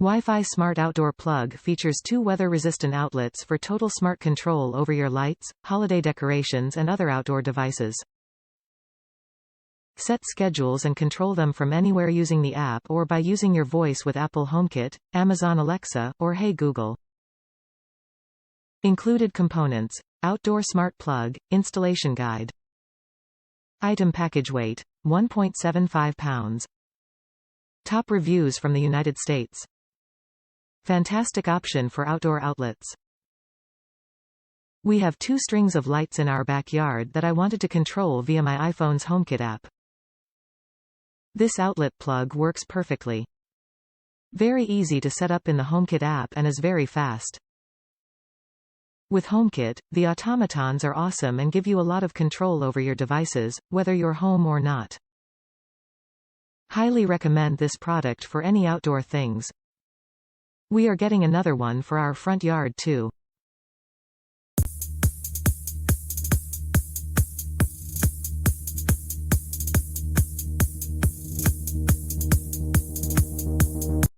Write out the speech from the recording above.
Wi-Fi Smart Outdoor Plug features 2 weather-resistant outlets for total smart control over your lights, holiday decorations and other outdoor devices. Set schedules and control them from anywhere using the app or by using your voice with Apple HomeKit, Amazon Alexa, or Hey Google. Included components: Outdoor Smart Plug, Installation Guide. Item package weight: 1.75 pounds. Top reviews from the United States. Fantastic option for outdoor outlets. We have 2 strings of lights in our backyard that I wanted to control via my iPhone's HomeKit app. This outlet plug works perfectly. Very easy to set up in the HomeKit app and is very fast. With HomeKit, the automatons are awesome and give you a lot of control over your devices, whether you're home or not. Highly recommend this product for any outdoor things. We are getting another one for our front yard too.